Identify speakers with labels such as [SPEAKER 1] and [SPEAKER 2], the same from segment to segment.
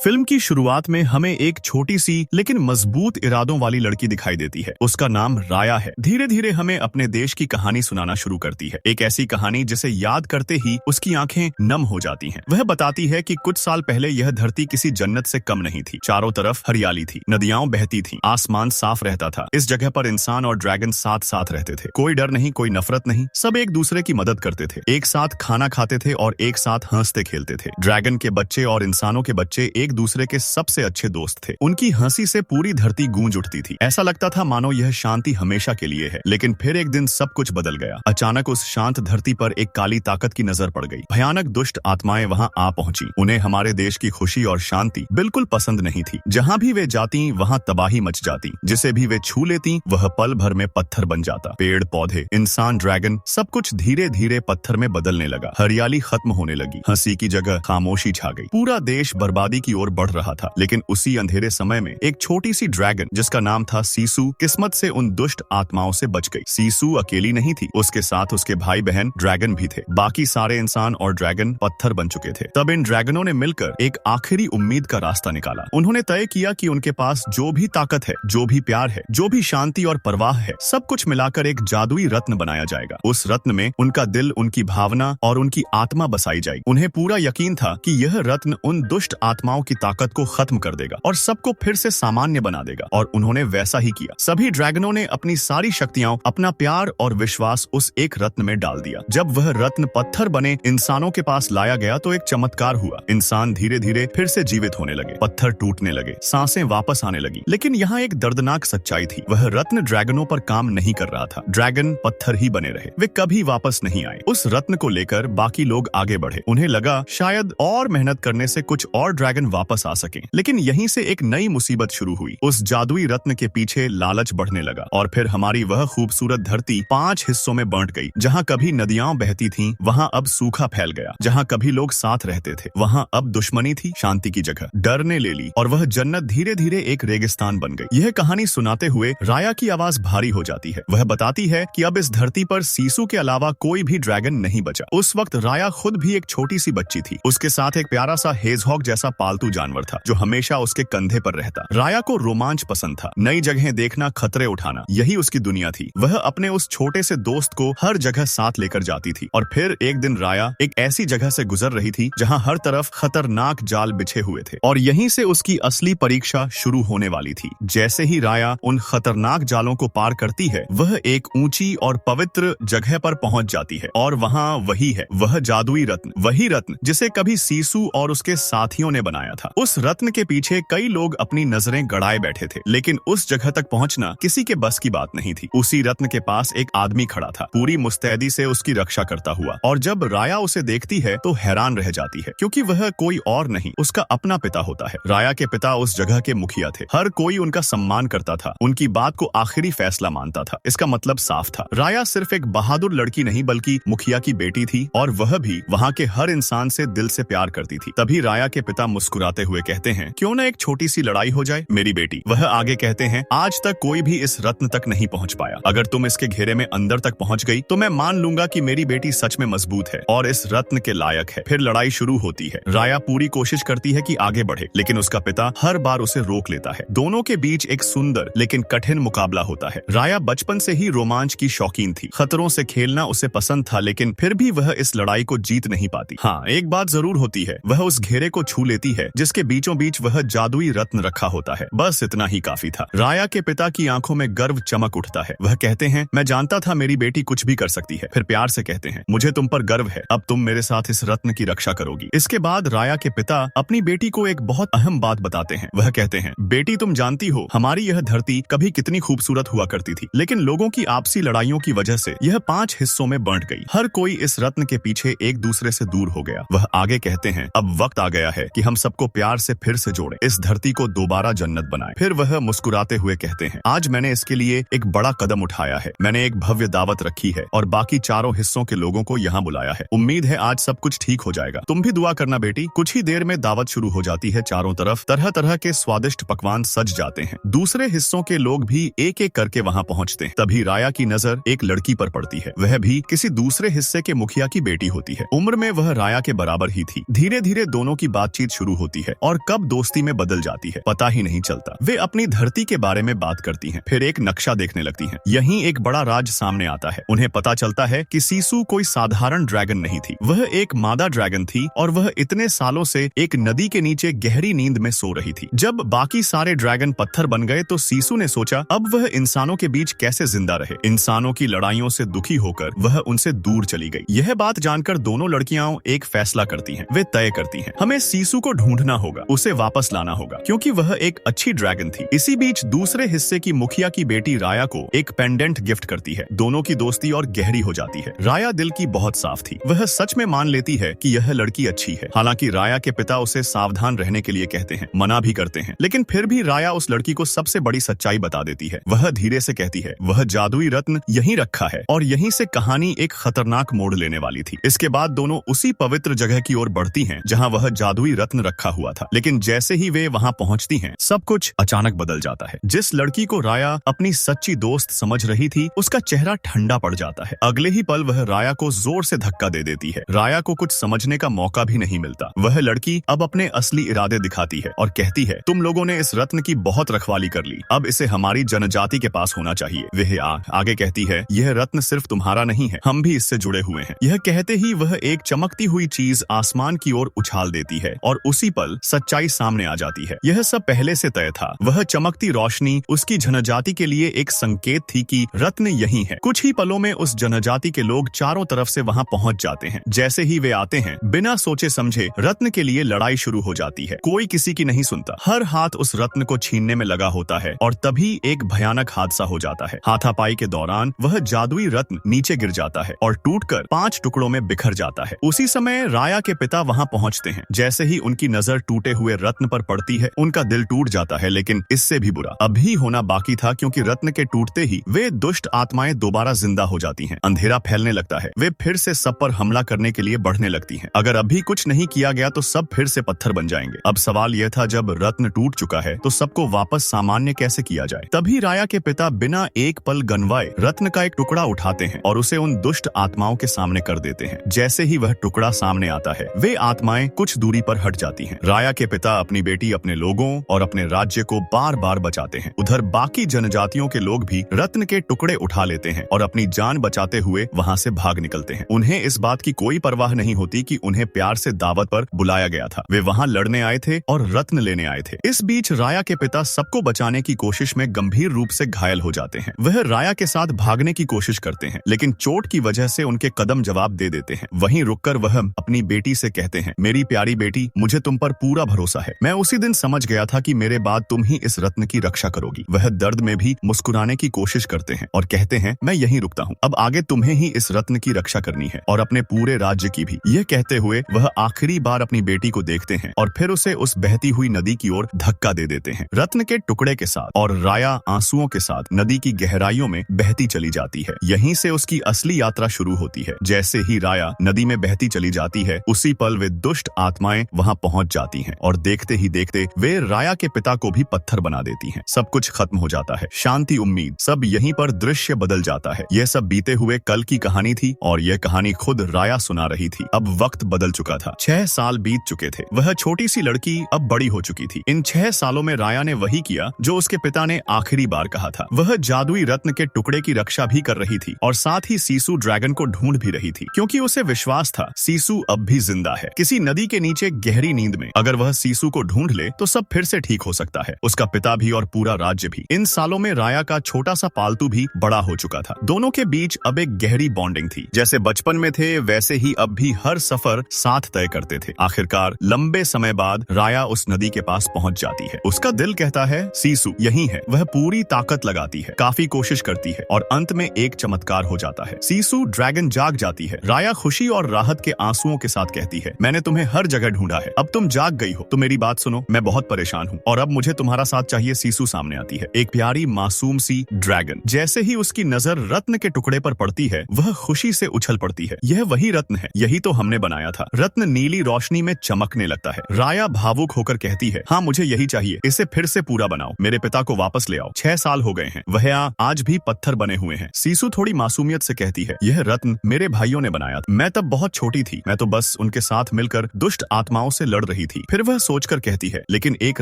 [SPEAKER 1] Film की शुरुआत में हमें एक छोटी सी लेकिन मजबूत इरादों वाली लड़की दिखाई देती है। उसका नाम राया है। धीरे धीरे हमें अपने देश की कहानी सुनाना शुरू करती है। एक ऐसी कहानी जिसे याद करते ही उसकी आंखें नम हो जाती हैं। वह बताती है कि कुछ साल पहले यह धरती किसी जन्नत से कम नहीं थी। चारों तरफ हरियाली थी, नदियां बहती थीं, आसमान साफ रहता था। इस जगह पर इंसान और ड्रैगन साथ साथ रहते थे। कोई डर नहीं, कोई नफरत नहीं, सब एक दूसरे की मदद करते थे, एक साथ खाना खाते थे और एक साथ हंसते खेलते थे। ड्रैगन के बच्चे और इंसानों के बच्चे एक दूसरे के सबसे अच्छे दोस्त थे। उनकी हंसी से पूरी धरती गूंज उठती थी। ऐसा लगता था मानो यह शांति हमेशा के लिए है। लेकिन फिर एक दिन सब कुछ बदल गया। अचानक उस शांत धरती पर एक काली ताकत की नजर पड़ गई। भयानक दुष्ट आत्माएं वहां आ पहुंची। उन्हें हमारे देश की खुशी और शांति बिल्कुल पसंद नहीं थी। जहां भी वे जाती वहां तबाही मच जाती। जिसे भी वे छू लेती वह पल भर में पत्थर बन जाता। पेड़ पौधे, इंसान, ड्रैगन, सब कुछ धीरे धीरे पत्थर में बदलने लगा। हरियाली खत्म होने लगी। हंसी की जगह खामोशी छा गई। पूरा देश बर्बादी की ओर बढ़ रहा था। लेकिन उसी अंधेरे समय में एक छोटी सी ड्रैगन जिसका नाम था सीसू, किस्मत से उन दुष्ट आत्माओं से बच गई। सीसू अकेली नहीं थी, उसके साथ उसके भाई बहन ड्रैगन भी थे। बाकी सारे इंसान और ड्रैगन पत्थर बन चुके थे। तब इन ड्रैगनों ने मिलकर एक आखिरी उम्मीद का रास्ता निकाला। उन्होंने तय किया कि उनके पास जो भी ताकत है, जो भी प्यार है, जो भी शांति और परवाह है, सब कुछ मिलाकर एक जादुई रत्न बनाया जाएगा। उस रत्न में उनका दिल, उनकी भावना और उनकी आत्मा बसाई जाएगी। उन्हें पूरा यकीन था कि यह रत्न उन दुष्ट आत्माओं की ताकत को खत्म कर देगा और सबको फिर से सामान्य बना देगा। और उन्होंने वैसा ही किया। सभी ड्रैगनों ने अपनी सारी शक्तियां, अपना प्यार और विश्वास उस एक रत्न में डाल दिया। जब वह रत्न पत्थर बने इंसानों के पास लाया गया तो एक चमत्कार हुआ। इंसान धीरे धीरे फिर से जीवित होने लगे, पत्थर टूटने लगे, सांसें वापस आने लगी। लेकिन यहाँ एक दर्दनाक सच्चाई थी। वह रत्न ड्रैगनों पर काम नहीं कर रहा था। ड्रैगन पत्थर ही बने रहे। वे कभी वापस नहीं आए। उस रत्न को लेकर बाकी लोग आगे बढ़े। उन्हें लगा शायद और मेहनत करने से कुछ और ड्रैगन वापस आ सके। लेकिन यहीं से एक नई मुसीबत शुरू हुई। उस जादुई रत्न के पीछे लालच बढ़ने लगा और फिर हमारी वह खूबसूरत धरती 5 हिस्सों में बांट गई। जहाँ कभी नदियां बहती थीं, वहाँ अब सूखा फैल गया। जहाँ कभी लोग साथ रहते थे, वहाँ अब दुश्मनी थी। शांति की जगह डर ने ले ली और वह जन्नत धीरे धीरे एक रेगिस्तान बन गई। यह कहानी सुनाते हुए राया की आवाज भारी हो जाती है। वह बताती है कि अब इस धरती पर सीसू के अलावा कोई भी ड्रैगन नहीं बचा। उस वक्त राया खुद भी एक छोटी सी बच्ची थी। उसके साथ एक प्यारा सा हेजहॉग जैसा पालतू जानवर था जो हमेशा उसके कंधे पर रहता। राया को रोमांच पसंद था, नई जगहें देखना, खतरे उठाना, यही उसकी दुनिया थी। वह अपने उस छोटे से दोस्त को हर जगह साथ लेकर जाती थी। और फिर एक दिन राया एक ऐसी जगह से गुजर रही थी जहां हर तरफ खतरनाक जाल बिछे हुए थे और यहीं से उसकी असली परीक्षा शुरू होने वाली थी। जैसे ही राया उन खतरनाक जालों को पार करती है, वह एक ऊंची और पवित्र जगह पर पहुंच जाती है। और वहां वही है, वह जादुई रत्न, वही रत्न जिसे कभी सीसू और उसके साथियों ने बनाया था। उस रत्न के पीछे कई लोग अपनी नजरें गड़ाए बैठे थे। लेकिन उस जगह तक पहुंचना किसी के बस की बात नहीं थी। उसी रत्न के पास एक आदमी खड़ा था, पूरी मुस्तैदी से उसकी रक्षा करता हुआ। और जब राया उसे देखती है तो हैरान रह जाती है, क्योंकि वह कोई और नहीं, उसका अपना पिता होता है। राया के पिता उस जगह के मुखिया थे। हर कोई उनका सम्मान करता था, उनकी बात को आखिरी फैसला मानता था। इसका मतलब साफ था, राया सिर्फ एक बहादुर लड़की नहीं बल्कि मुखिया की बेटी थी और वह भी वहाँ के हर इंसान से दिल से प्यार करती थी। तभी राया के पिता मुस्कुराते हुए कहते हैं, क्यों न एक छोटी सी लड़ाई हो जाए मेरी बेटी। वह आगे कहते हैं, आज तक कोई भी इस रत्न तक नहीं पहुंच पाया। अगर तुम इसके घेरे में अंदर तक पहुंच गई तो मैं मान लूंगा कि मेरी बेटी सच में मजबूत है और इस रत्न के लायक है। फिर लड़ाई शुरू होती है। राया पूरी कोशिश करती है कि आगे बढ़े, लेकिन उसका पिता हर बार उसे रोक लेता है। दोनों के बीच एक सुंदर लेकिन कठिन मुकाबला होता है। राया बचपन से ही रोमांच की शौकीन थी। खतरों से खेलना उसे पसंद था, लेकिन फिर भी वह इस लड़ाई को जीत नहीं पाती। हाँ, एक बात जरूर होती है, वह उस घेरे को छू लेती है जिसके बीचों बीच वह जादुई रत्न रखा होता है। बस इतना ही काफी था। राया के पिता की आंखों में गर्व चमक उठता है। वह कहते हैं, मैं जानता था मेरी बेटी कुछ भी कर सकती है। फिर प्यार से कहते हैं, मुझे तुम पर गर्व है, अब तुम मेरे साथ इस रत्न की रक्षा करोगी। इसके बाद राया के पिता अपनी बेटी को एक बहुत अहम बात बताते हैं। वह कहते हैं, बेटी तुम जानती हो हमारी यह धरती कभी कितनी खूबसूरत हुआ करती थी, लेकिन लोगों की आपसी लड़ाइयों की वजह से यह 5 हिस्सों में बंट गई। हर कोई इस रत्न के पीछे एक दूसरे से दूर हो गया। वह आगे कहते हैं, अब वक्त आ गया है कि हम सबको प्यार से फिर से जोड़ें, इस धरती को दोबारा जन्नत बनाएं। फिर वह मुस्कुराते हुए कहते हैं, आज मैंने इसके लिए एक बड़ा कदम उठाया है। मैंने एक भव्य दावत रखी है और बाकी चारों हिस्सों के लोगों को यहाँ बुलाया है। उम्मीद है आज सब कुछ ठीक हो जाएगा। तुम भी दुआ करना बेटी। कुछ ही देर में दावत शुरू हो जाती है। चारों तरफ तरह तरह के स्वादिष्ट पकवान सज जाते हैं। दूसरे हिस्सों के लोग भी एक एक करके वहाँ पहुँचते हैं। तभी राया की नजर एक लड़की पर पड़ती है। वह भी किसी दूसरे हिस्से के मुखिया की बेटी होती है। उम्र में वह राया के बराबर ही थी। धीरे धीरे दोनों की बातचीत शुरू होती होती है और कब दोस्ती में बदल जाती है पता ही नहीं चलता। वे अपनी धरती के बारे में बात करती हैं, फिर एक नक्शा देखने लगती हैं। यहीं एक बड़ा राज सामने आता है। उन्हें पता चलता है कि सीसू कोई साधारण ड्रैगन नहीं थी, वह एक मादा ड्रैगन थी और वह इतने सालों से एक नदी के नीचे गहरी नींद में सो रही थी। जब बाकी सारे ड्रैगन पत्थर बन गए तो सीसू ने सोचा अब वह इंसानों के बीच कैसे जिंदा रहे। इंसानों की लड़ाइयों से दुखी होकर वह उनसे दूर चली गई। यह बात जानकर दोनों लड़कियां एक फैसला करती हैं। वे तय करती हैं हमें सीसू को ढूंढना होगा, उसे वापस लाना होगा क्योंकि वह एक अच्छी ड्रैगन थी। इसी बीच दूसरे हिस्से की मुखिया की बेटी राया को एक पेंडेंट गिफ्ट करती है। दोनों की दोस्ती और गहरी हो जाती है। राया दिल की बहुत साफ थी, वह सच में मान लेती है कि यह लड़की अच्छी है। हालांकि राया के पिता उसे सावधान रहने के लिए कहते हैं, मना भी करते हैं, लेकिन फिर भी राया उस लड़की को सबसे बड़ी सच्चाई बता देती है। वह धीरे से कहती है वह जादुई रत्न यहीं रखा है और यहीं से कहानी एक खतरनाक मोड़ लेने वाली थी। इसके बाद दोनों उसी पवित्र जगह की ओर बढ़ती हैं जहां वह जादुई रत्न रखा हुआ था। लेकिन जैसे ही वे वहां पहुंचती हैं सब कुछ अचानक बदल जाता है। जिस लड़की को राया अपनी सच्ची दोस्त समझ रही थी उसका चेहरा ठंडा पड़ जाता है। अगले ही पल वह राया को जोर से धक्का दे देती है। राया को कुछ समझने का मौका भी नहीं मिलता। वह लड़की अब अपने असली इरादे दिखाती है और कहती है तुम लोगों ने इस रत्न की बहुत रखवाली कर ली, अब इसे हमारी जनजाति के पास होना चाहिए। वह आगे कहती है यह रत्न सिर्फ तुम्हारा नहीं है, हम भी इससे जुड़े हुए हैं। यह कहते ही वह एक चमकती हुई चीज आसमान की ओर उछाल देती है और उसी पल सच्चाई सामने आ जाती है। यह सब पहले से तय था। वह चमकती रोशनी उसकी जनजाति के लिए एक संकेत थी कि रत्न यही है। कुछ ही पलों में उस जनजाति के लोग चारों तरफ से वहां पहुंच जाते हैं। जैसे ही वे आते हैं बिना सोचे समझे रत्न के लिए लड़ाई शुरू हो जाती है। कोई किसी की नहीं सुनता, हर हाथ उस रत्न को छीनने में लगा होता है और तभी एक भयानक हादसा हो जाता है। हाथापाई के दौरान वह जादुई रत्न नीचे गिर जाता है और टूटकर 5 टुकड़ों में बिखर जाता है। उसी समय राया के पिता वहां पहुंचते हैं। जैसे ही उनकी नजर टूटे हुए रत्न पर पड़ती है उनका दिल टूट जाता है, लेकिन इससे भी बुरा अभी होना बाकी था क्योंकि रत्न के टूटते ही वे दुष्ट आत्माएं दोबारा जिंदा हो जाती हैं। अंधेरा फैलने लगता है। वे फिर से सब पर हमला करने के लिए बढ़ने लगती हैं। अगर अभी कुछ नहीं किया गया तो सब फिर से पत्थर बन जाएंगे। अब सवाल यह था जब रत्न टूट चुका है तो सबको वापस सामान्य कैसे किया जाए। तभी राया के पिता बिना एक पल गनवाए रत्न का एक टुकड़ा उठाते हैं और उसे उन दुष्ट आत्माओं के सामने कर देते हैं। जैसे ही वह टुकड़ा सामने आता है वे आत्माएं कुछ दूरी पर हट जाती हैं। राया के पिता अपनी बेटी, अपने लोगों और अपने राज्य को बार बार बचाते हैं। उधर बाकी जनजातियों के लोग भी रत्न के टुकड़े उठा लेते हैं और अपनी जान बचाते हुए वहां से भाग निकलते हैं। उन्हें इस बात की कोई परवाह नहीं होती कि उन्हें प्यार से दावत पर बुलाया गया था। वे वहां लड़ने आए थे और रत्न लेने आए थे। इस बीच राया के पिता सबको बचाने की कोशिश में गंभीर रूप से घायल हो जाते हैं। वह राया के साथ भागने की कोशिश करते हैं लेकिन चोट की वजह से उनके कदम जवाब दे देते हैं। वहीं रुककर वह अपनी बेटी से कहते हैं मेरी प्यारी बेटी, मुझे तुम पर पूरा भरोसा है। मैं उसी दिन समझ गया था कि मेरे बाद तुम ही इस रत्न की रक्षा करोगी। वह दर्द में भी मुस्कुराने की कोशिश करते हैं और कहते हैं मैं यहीं रुकता हूँ, अब आगे तुम्हें ही इस रत्न की रक्षा करनी है और अपने पूरे राज्य की भी। यह कहते हुए वह आखिरी बार अपनी बेटी को देखते हैं और फिर उसे उस बहती हुई नदी की ओर धक्का दे देते हैं रत्न के टुकड़े के साथ, और राया आंसुओं के साथ नदी की गहराइयों में बहती चली जाती है। यहीं से उसकी असली यात्रा शुरू होती है। जैसे ही राया नदी में बहती चली जाती है उसी पल वे दुष्ट आत्माएं वहां पहुंच जाती हैं और देखते ही देखते वे राया के पिता को भी पत्थर बना देती हैं। सब कुछ खत्म हो जाता है। शांति, उम्मीद, सब यहीं पर दृश्य बदल जाता है। यह सब बीते हुए कल की कहानी थी और यह कहानी खुद राया सुना रही थी। अब वक्त बदल चुका था। 6 साल बीत चुके थे। वह छोटी सी लड़की अब बड़ी हो चुकी थी। इन 6 सालों में राया ने वही किया जो उसके पिता ने आखिरी बार कहा था। वह जादुई रत्न के टुकड़े की रक्षा भी कर रही थी और साथ ही सीसू ड्रैगन को ढूंढ भी रही थी क्योंकि उसे विश्वास था सीसू अब भी जिंदा है, किसी नदी के नीचे गहरी नींद में। अगर वह सीसू को ढूंढ ले तो सब फिर से ठीक हो सकता है, उसका पिता भी और पूरा राज्य भी। इन सालों में राया का छोटा सा पालतू भी बड़ा हो चुका था। दोनों के बीच अब एक गहरी बॉन्डिंग थी। जैसे बचपन में थे वैसे ही अब भी हर सफर साथ तय करते थे। आखिरकार लंबे समय बाद राया उस नदी के पास पहुंच जाती है। उसका दिल कहता है सीसू यही है। वह पूरी ताकत लगाती है, काफी कोशिश करती है और अंत में एक चमत्कार हो जाता है। सीसू ड्रैगन जाग जाती है। राया खुशी और राहत के आंसुओं के साथ कहती है मैंने तुम्हें हर जगह ढूंढा है, अब तुम जाग गई हो तो मेरी बात सुनो, मैं बहुत परेशान हूँ और अब मुझे तुम्हारा साथ चाहिए। सीसू सामने आती है, एक प्यारी मासूम सी ड्रैगन। जैसे ही उसकी नजर रत्न के टुकड़े पर पड़ती है वह खुशी से उछल पड़ती है। यह वही रत्न है, यही तो हमने बनाया था। रत्न नीली रोशनी में चमकने लगता है। राया भावुक होकर कहती है हाँ मुझे यही चाहिए, इसे फिर से पूरा बनाओ, मेरे पिता को वापस ले आओ। 6 साल हो गए हैं, वह आज भी पत्थर बने हुए हैं। सीसू थोड़ी मासूमियत से कहती है यह रत्न मेरे भाइयों ने बनाया था, मैं तब बहुत छोटी थी, मैं तो बस उनके साथ मिलकर दुष्ट आत्माओं से लड़ रही रही थी। फिर वह सोचकर कहती है, लेकिन एक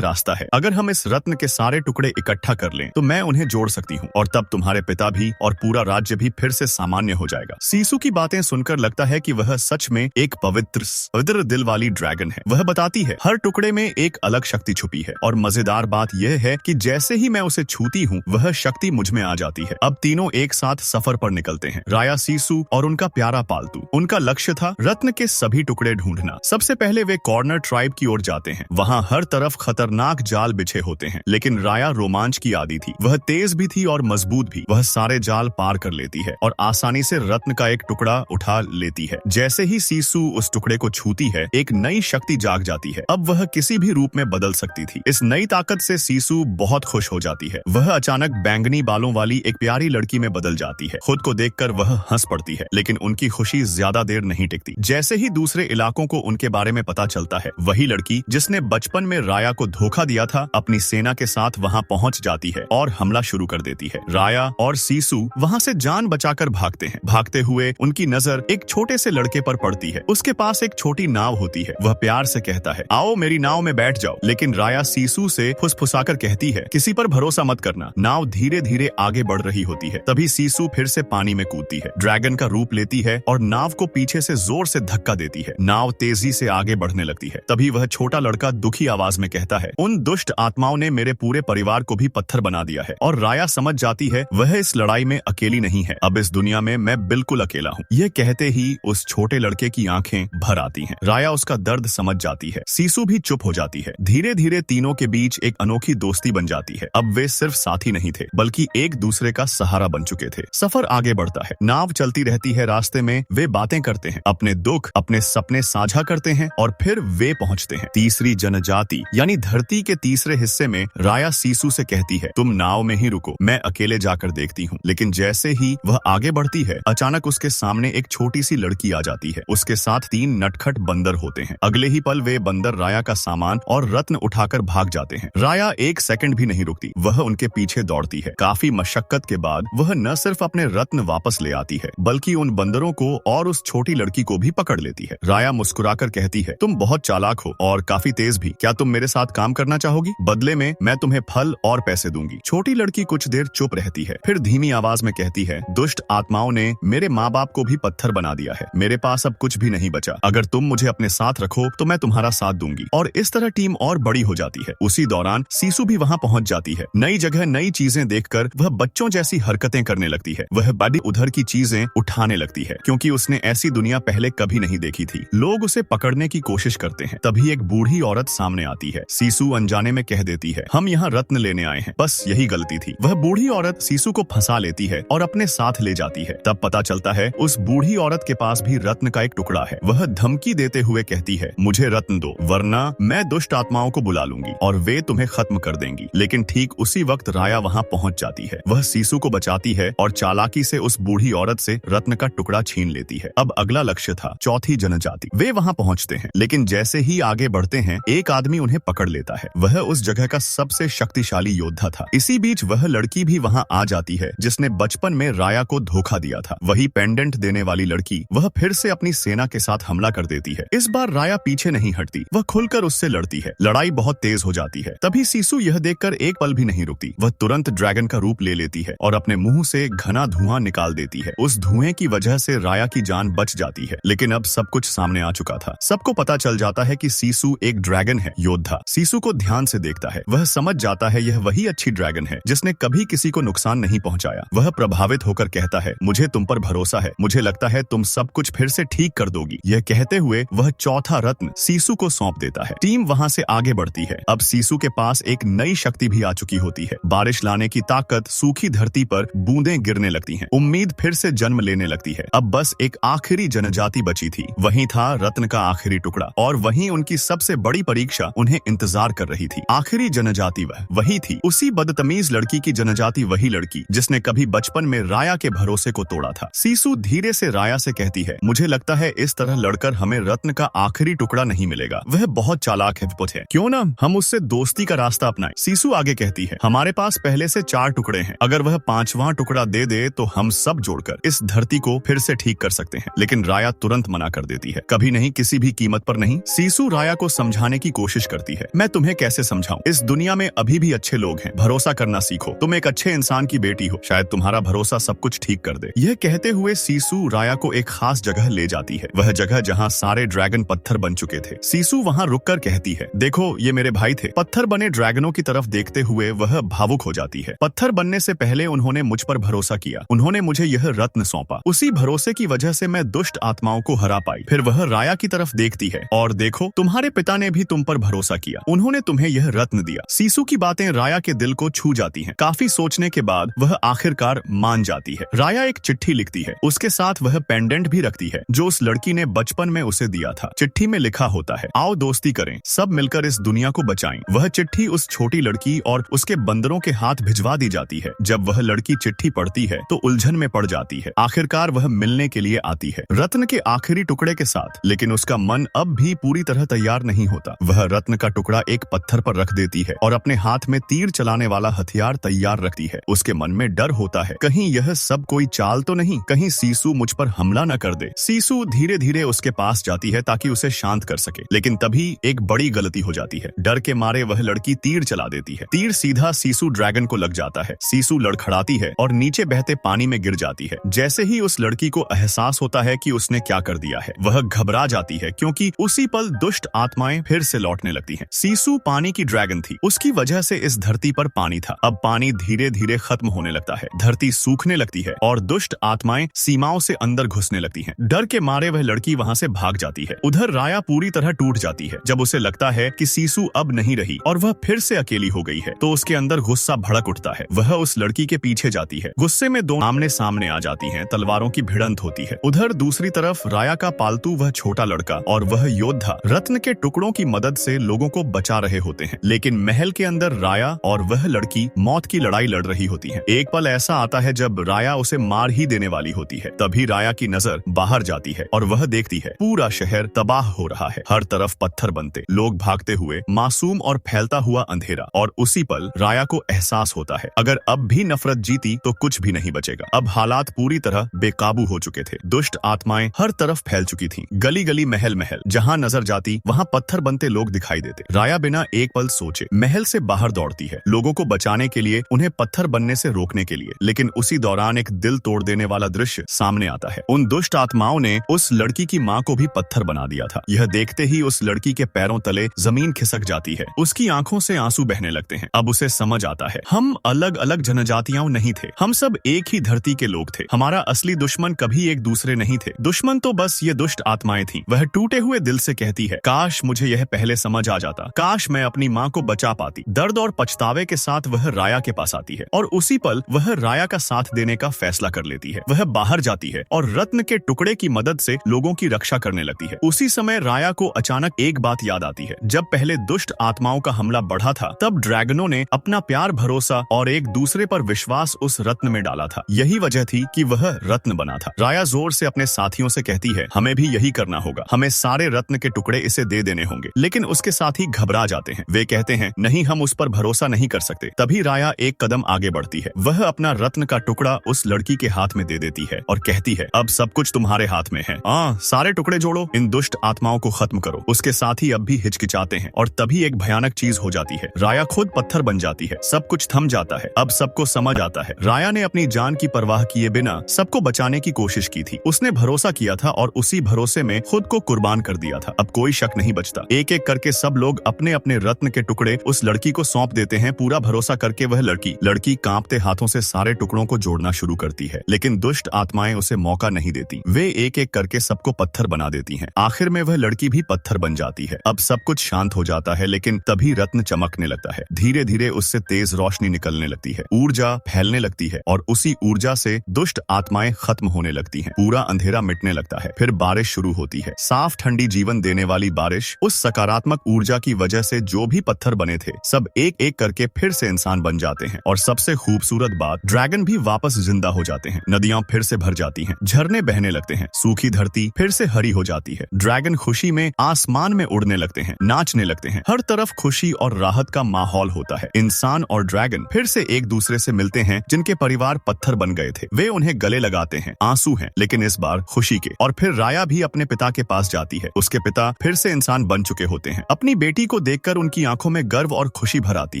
[SPEAKER 1] रास्ता है। अगर हम इस रत्न के सारे टुकड़े इकट्ठा कर लें तो मैं उन्हें जोड़ सकती हूँ और तब तुम्हारे पिता भी और पूरा राज्य भी फिर से सामान्य हो जाएगा। सीसू की बातें सुनकर लगता है कि वह सच में एक पवित्र दिल वाली ड्रैगन है। वह बताती है, हर टुकड़े में एक अलग शक्ति छुपी है और मजेदार बात यह है कि जैसे ही मैं उसे छूती हूँ वह शक्ति मुझ में आ जाती है। अब तीनों एक साथ सफर पर निकलते हैं, राया, सीसू और उनका प्यारा पालतू। उनका लक्ष्य था रत्न के सभी टुकड़े ढूंढना। सबसे पहले वे कॉर्नर ट्राइब की ओर जाते हैं। वहाँ हर तरफ खतरनाक जाल बिछे होते हैं, लेकिन राया रोमांच की आदी थी। वह तेज भी थी और मजबूत भी। वह सारे जाल पार कर लेती है और आसानी से रत्न का एक टुकड़ा उठा लेती है। जैसे ही सीसू उस टुकड़े को छूती है, एक नई शक्ति जाग जाती है। अब वह किसी भी रूप में बदल सकती थी। इस नई ताकत से सीसू बहुत खुश हो जाती है। वह अचानक बैंगनी बालों वाली एक प्यारी लड़की में बदल जाती है। खुद को देखकर वह हंस पड़ती है, लेकिन उनकी खुशी ज्यादा देर नहीं टिकती। जैसे ही दूसरे इलाकों को उनके बारे में पता चलता है, वही लड़की जिसने बचपन में राया को धोखा दिया था अपनी सेना के साथ वहां पहुंच जाती है और हमला शुरू कर देती है। राया और सीसू वहां से जान बचाकर भागते हैं। भागते हुए उनकी नजर एक छोटे से लड़के पर पड़ती है। उसके पास एक छोटी नाव होती है। वह प्यार से कहता है, आओ मेरी नाव में बैठ जाओ। लेकिन राया सीसू से फुसफुसाकर कहती है, किसी पर भरोसा मत करना। नाव धीरे धीरे आगे बढ़ रही होती है। तभी सीसू फिर से पानी में कूदती है, ड्रैगन का रूप लेती है और नाव को पीछे से जोर से धक्का देती है। नाव तेजी से आगे बढ़ने लगती है। तभी वह छोटा लड़का दुखी आवाज में कहता है, उन दुष्ट आत्माओं ने मेरे पूरे परिवार को भी पत्थर बना दिया है। और राया समझ जाती है वह इस लड़ाई में अकेली नहीं है। अब इस दुनिया में मैं बिल्कुल अकेला हूँ। यह कहते ही उस छोटे लड़के की आंखें भर आती हैं। राया उसका दर्द समझ जाती है। सीसू भी चुप हो जाती है। धीरे धीरे तीनों के बीच एक अनोखी दोस्ती बन जाती है। अब वे सिर्फ साथी नहीं थे, बल्कि एक दूसरे का सहारा बन चुके थे। सफर आगे बढ़ता है। नाव चलती रहती है। रास्ते में वे बातें करते हैं, अपने दुख, अपने सपने साझा करते हैं और फिर वे पहुंचते हैं तीसरी जनजाति यानी धरती के तीसरे हिस्से में। राया सीसू से कहती है, तुम नाव में ही रुको, मैं अकेले जाकर देखती हूँ। लेकिन जैसे ही वह आगे बढ़ती है, अचानक उसके सामने एक छोटी सी लड़की आ जाती है। उसके साथ 3 नटखट बंदर होते हैं। अगले ही पल वे बंदर राया का सामान और रत्न उठाकर भाग जाते हैं। राया एक सेकंड भी नहीं रुकती, वह उनके पीछे दौड़ती है। काफी मशक्कत के बाद वह न सिर्फ अपने रत्न वापस ले आती है, बल्कि उन बंदरों को और उस छोटी लड़की को भी पकड़ लेती है। राया मुस्कुराकर कहती है, तुम बहुत चालाक हो और काफी तेज भी। क्या तुम मेरे साथ काम करना चाहोगी? बदले में मैं तुम्हें फल और पैसे दूंगी। छोटी लड़की कुछ देर चुप रहती है, फिर धीमी आवाज में कहती है, दुष्ट आत्माओं ने मेरे माँ बाप को भी पत्थर बना दिया है। मेरे पास अब कुछ भी नहीं बचा। अगर तुम मुझे अपने साथ रखो तो मैं तुम्हारा साथ दूंगी। और इस तरह टीम और बड़ी हो जाती है। उसी दौरान सीसू भी वहाँ पहुँच जाती है। नई जगह, नई चीजें देखकर वह बच्चों जैसी हरकतें करने लगती है। वह बड़ी उधर की चीजें उठाने लगती है, क्योंकि उसने ऐसी दुनिया पहले कभी नहीं देखी थी। लोग उसे पकड़ने की कोशिश करते हैं। तभी एक बूढ़ी औरत सामने आती है। सीसू अनजाने में कह देती है, हम यहाँ रत्न लेने आए हैं, बस यही गलती थी। वह बूढ़ी औरत सीसू को फंसा लेती है और अपने साथ ले जाती है। तब पता चलता है उस बूढ़ी औरत के पास भी रत्न का एक टुकड़ा है। वह धमकी देते हुए कहती है, मुझे रत्न दो, वरना मैं दुष्ट आत्माओं को बुला लूंगी और वे तुम्हें खत्म कर देंगी। लेकिन ठीक उसी वक्त राया वहाँ पहुँच जाती है। वह सीसू को बचाती है और चालाकी से उस बूढ़ी औरत से रत्न का टुकड़ा छीन लेती है। अब अगला लक्ष्य था चौथी जनजाति। वे वहाँ पहुँचते हैं, लेकिन जैसे ही आगे बढ़ते हैं, एक आदमी उन्हें पकड़ लेता है। वह उस जगह का सबसे शक्तिशाली योद्धा था। इसी बीच वह लड़की भी वहाँ आ जाती है जिसने बचपन में राया को धोखा दिया था। वही पेंडेंट देने वाली लड़की। वह फिर से अपनी सेना के साथ हमला कर देती है। इस बार राया पीछे नहीं हटती, वह खुलकर उससे लड़ती है। लड़ाई बहुत तेज हो जाती है। तभी सीसू यह देखकर एक पल भी नहीं रुकती। वह तुरंत ड्रैगन का रूप ले लेती है और अपने मुंह से घना धुआं निकाल देती है। उस धुएं की वजह से राया की जान बच जाती है। लेकिन अब सब कुछ सामने आ चुका था। सबको पता चल जाता है कि सीसू एक ड्रैगन है, योद्धा। सीसू को ध्यान से देखता है। वह समझ जाता है यह वही अच्छी ड्रैगन है जिसने कभी किसी को नुकसान नहीं पहुंचाया। वह प्रभावित होकर कहता है, मुझे तुम पर भरोसा है, मुझे लगता है तुम सब कुछ फिर से ठीक कर दोगी। यह कहते हुए वह चौथा रत्न सीसू को सौंप देता है। टीम वहां से आगे बढ़ती है। अब सीसू के पास एक नई शक्ति भी आ चुकी होती है। बारिश लाने की ताकत। सूखी धरती पर बूंदें गिरने लगती हैं। उम्मीद फिर से जन्म लेने लगती है। अब बस एक आखिरी जनजाति बची थी। वहीं था रत्न का आखिरी टुकड़ा और वहीं उनकी सबसे बड़ी परीक्षा उन्हें इंतजार कर रही थी। आखिरी जनजाति वही थी, उसी बदतमीज लड़की की जनजाति, वही लड़की जिसने कभी बचपन में राया के भरोसे को तोड़ा था। सीसू धीरे से राया से कहती है, मुझे लगता है इस तरह लड़कर हमें रत्न का आखिरी टुकड़ा नहीं मिलेगा। वह बहुत चालाक है, क्यों ना हम उससे दोस्ती का रास्ता अपनाएं। सीसू आगे कहती है, हमारे पास पहले से 4 टुकड़े हैं, अगर वह 5वां टुकड़ा दे दे तो हम सब जोड़कर इस धरती को फिर से ठीक कर सकते हैं। लेकिन राया तुरंत मना कर देती है, कभी नहीं, किसी भी कीमत पर नहीं। सीसू सीसू राया को समझाने की कोशिश करती है। मैं तुम्हें कैसे समझाऊं? इस दुनिया में अभी भी अच्छे लोग हैं, भरोसा करना सीखो। तुम एक अच्छे इंसान की बेटी हो, शायद तुम्हारा भरोसा सब कुछ ठीक कर दे। यह कहते हुए सीसू राया को एक खास जगह ले जाती है, वह जगह जहाँ सारे ड्रैगन पत्थर बन चुके थे। सीसू वहाँ रुककर कहती है, देखो ये मेरे भाई थे। पत्थर बने ड्रैगनों की तरफ देखते हुए वह भावुक हो जाती है। पत्थर बनने से पहले उन्होंने मुझ पर भरोसा किया, उन्होंने मुझे यह रत्न सौंपा। उसी भरोसे की वजह से मैं दुष्ट आत्माओं को हरा पाई। फिर वह राया की तरफ देखती है, और देखो तुम्हारे पिता ने भी तुम पर भरोसा किया, उन्होंने तुम्हें यह रत्न दिया। सीसू की बातें राया के दिल को छू जाती हैं। काफी सोचने के बाद वह आखिरकार मान जाती है। राया एक चिट्ठी लिखती है, उसके साथ वह पेंडेंट भी रखती है जो उस लड़की ने बचपन में उसे दिया था। चिट्ठी में लिखा होता है, आओ दोस्ती करें, सब मिलकर इस दुनिया को बचाएं। वह चिट्ठी उस छोटी लड़की और उसके बंदरों के हाथ भिजवा दी जाती है। जब वह लड़की चिट्ठी पढ़ती है तो उलझन में पड़ जाती है। आखिरकार वह मिलने के लिए आती है, रत्न के आखिरी टुकड़े के साथ, लेकिन उसका मन अब भी पूरी तरह तैयार नहीं होता। वह रत्न का टुकड़ा एक पत्थर पर रख देती है और अपने हाथ में तीर चलाने वाला हथियार तैयार रखती है। उसके मन में डर होता है, कहीं यह सब कोई चाल तो नहीं, कहीं सीसू मुझ पर हमला न कर दे। सीसू धीरे धीरे उसके पास जाती है ताकि उसे शांत कर सके, लेकिन तभी एक बड़ी गलती हो जाती है। डर के मारे वह लड़की तीर चला देती है। तीर सीधा सीसू ड्रैगन को लग जाता है। सीसू लड़खड़ाती है और नीचे बहते पानी में गिर जाती है। जैसे ही उस लड़की को एहसास होता है कि उसने क्या कर दिया है, वह घबरा जाती है, क्योंकि उसी पल दुष्ट आत्माएं फिर से लौटने लगती हैं। सीसू पानी की ड्रैगन थी, उसकी वजह से इस धरती पर पानी था। अब पानी धीरे धीरे खत्म होने लगता है, धरती सूखने लगती है और दुष्ट आत्माएं सीमाओं से अंदर घुसने लगती हैं। डर के मारे वह लड़की वहां से भाग जाती है। उधर राया पूरी तरह टूट जाती है। जब उसे लगता है कि सीसू अब नहीं रही और वह फिर से अकेली हो गई है, तो उसके अंदर गुस्सा भड़क उठता है। वह उस लड़की के पीछे जाती है। गुस्से में दोनों आमने सामने आ जाती हैं, तलवारों की भिड़ंत होती है। उधर दूसरी तरफ राया का पालतू वह छोटा लड़का और वह योद्धा रत्न के टुकड़ों की मदद से लोगों को बचा रहे होते हैं, लेकिन महल के अंदर राया और वह लड़की मौत की लड़ाई लड़ रही होती है। एक पल ऐसा आता है जब राया उसे मार ही देने वाली होती है। तभी राया की नजर बाहर जाती है और वह देखती है पूरा शहर तबाह हो रहा है, हर तरफ पत्थर बनते, लोग भागते हुए, मासूम और फैलता हुआ अंधेरा। और उसी पल राया को एहसास होता है, अगर अब भी नफरत जीती तो कुछ भी नहीं बचेगा। अब हालात पूरी तरह बेकाबू हो चुके थे। दुष्ट आत्माएं हर तरफ फैल चुकी थीं। गली गली महल महल, जहां नजर जाती वहां पत्थर बनते लोग दिखाई देते। राया बिना एक पल सोचे महल से बाहर दौड़ती है, लोगों को बचाने के लिए, उन्हें पत्थर बनने से रोकने के लिए। लेकिन उसी दौरान एक दिल तोड़ देने वाला दृश्य सामने आता है। उन दुष्ट आत्माओं ने उस लड़की की माँ को भी पत्थर बना दिया था। यह देखते ही उस लड़की के पैरों तले जमीन खिसक जाती है, उसकी आंखों से आंसू बहने लगते हैं। अब उसे समझ आता है, हम अलग अलग जनजातियां नहीं थे, हम सब एक ही धरती के लोग थे। हमारा असली दुश्मन कभी एक दूसरे नहीं थे, दुश्मन तो बस ये दुष्ट आत्माएं थीं। वह टूटे हुए दिल से कहती है, काश मुझे यह पहले समझ आ जाता, काश मैं अपनी माँ को बचा पाती। दर्द और पछतावे के साथ वह राया के पास आती है और उसी पल वह राया का साथ देने का फैसला कर लेती है। वह बाहर जाती है और रत्न के टुकड़े की मदद से लोगों की रक्षा करने लगती है। उसी समय राया को अचानक एक बात याद आती है, जब पहले दुष्ट आत्माओं का हमला बढ़ा था, तब ड्रैगनों ने अपना प्यार, भरोसा और एक दूसरे पर विश्वास उस रत्न में डाला था। यही वजह थी कि वह रत्न बना था। राया जोर से अपने साथियों से कहती है, हमें भी यही करना होगा, हमें सारे रत्न के टुकड़े इसे दे देने होंगे। लेकिन उसके साथी घबरा जाते हैं, वे कहते हैं, नहीं, हम उस पर भरोसा नहीं कर सकते। तभी राया एक कदम आगे बढ़ती है, वह अपना रत्न का टुकड़ा उस लड़की के हाथ में दे देती है और कहती है, अब सब कुछ तुम्हारे हाथ में है, सारे टुकड़े जोड़ो, इन दुष्ट आत्माओं को खत्म करो। उसके साथी अब भी हिचकिचाते हैं और तभी एक भयानक चीज हो जाती है, राया खुद पत्थर बन जाती है। सब कुछ थम जाता है। अब सबको समझ आता है, राया ने अपनी जान की परवाह किए बिना सबको बचाने की कोशिश की थी। उसने भरोसा किया था और उसी भरोसे में खुद को कुर्बान कर दिया था। अब कोई शक नहीं बचता। एक एक करके सब लोग अपने अपने रत्न के टुकड़े उस लड़की को सौंप देते हैं। पूरा भरोसा करके वह लड़की कांपते हाथों से सारे टुकड़ों को जोड़ना शुरू करती है, लेकिन दुष्ट आत्माएं उसे मौका नहीं देती। वे एक एक करके सबको पत्थर बना देती हैं। आखिर में वह लड़की भी पत्थर बन जाती है। अब सब कुछ शांत हो जाता है, लेकिन तभी रत्न चमकने लगता है। धीरे धीरे उससे तेज रोशनी निकलने लगती है, ऊर्जा फैलने लगती है और उसी ऊर्जा से दुष्ट आत्माएं खत्म होने लगती हैं। पूरा अंधेरा मिटने लगता है। फिर बारिश शुरू होती है, साफ ठंडी जीवन देने वाली बारिश। उस सकारात्मक ऊर्जा की वजह से जो भी पत्थर बने थे, सब एक एक करके फिर से इंसान बन जाते हैं। और सबसे खूबसूरत बात, ड्रैगन भी वापस जिंदा हो जाते हैं। नदियां फिर से भर जाती हैं, झरने बहने लगते हैं, सूखी धरती फिर से हरी हो जाती है। ड्रैगन खुशी में आसमान में उड़ने लगते हैं, नाचने लगते हैं। हर तरफ खुशी और राहत का माहौल होता है। इंसान और ड्रैगन फिर से एक दूसरे से मिलते हैं। जिनके परिवार पत्थर बन गए थे, वे उन्हें गले लगाते हैं। आंसू हैं, लेकिन इस बार खुशी के। और फिर राया भी अपने पिता के पास जाती है। उसके पिता फिर फिर से इंसान बन चुके होते हैं। अपनी बेटी को देखकर उनकी आंखों में गर्व और खुशी भर आती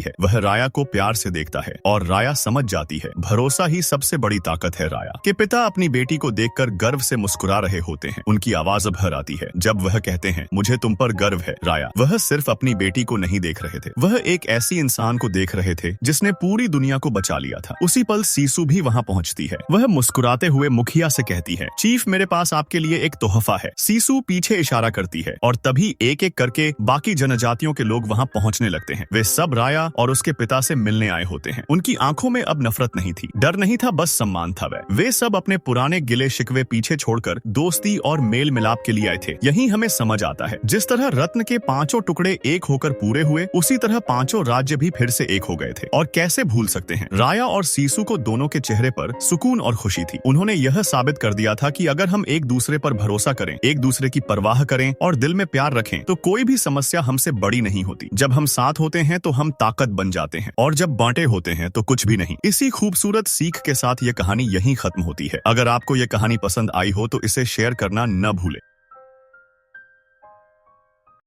[SPEAKER 1] है। वह राया को प्यार से देखता है और राया समझ जाती है भरोसा ही सबसे बड़ी ताकत है। राया के पिता अपनी बेटी को देखकर गर्व से मुस्कुरा रहे होते हैं। उनकी आवाज भर आती है जब वह कहते हैं, मुझे तुम पर गर्व है राया। वह सिर्फ अपनी बेटी को नहीं देख रहे थे, वह एक ऐसी इंसान को देख रहे थे जिसने पूरी दुनिया को बचा लिया था। उसी पल सीसू भी वहाँ पहुँचती है। वह मुस्कुराते हुए मुखिया से कहती है, चीफ मेरे पास आपके लिए एक तोहफा है। सीसू पीछे इशारा करती है और तभी एक एक करके बाकी जनजातियों के लोग वहाँ पहुँचने लगते हैं। वे सब राया और उसके पिता से मिलने आए होते हैं। उनकी आंखों में अब नफरत नहीं थी, डर नहीं था, बस सम्मान था। वे सब अपने पुराने गिले शिकवे पीछे छोड़कर दोस्ती और मेल मिलाप के लिए आए थे। यही हमें समझ आता है, जिस तरह रत्न के पांचों टुकड़े एक होकर पूरे हुए, उसी तरह पांचों राज्य भी फिर से एक हो गए थे। और कैसे भूल सकते हैं, राया और सीसू को दोनों के चेहरे पर सुकून और खुशी थी। उन्होंने यह साबित कर दिया था कि अगर हम एक दूसरे पर भरोसा करें, एक दूसरे की परवाह करें और दिल में प्यार रखें, तो कोई भी समस्या हमसे बड़ी नहीं होती। जब हम साथ होते हैं तो हम ताकत बन जाते हैं और जब बांटे होते हैं तो कुछ भी नहीं। इसी खूबसूरत सीख के साथ ये कहानी यहीं खत्म होती है। अगर आपको ये कहानी पसंद आई हो तो इसे शेयर करना न भूलें।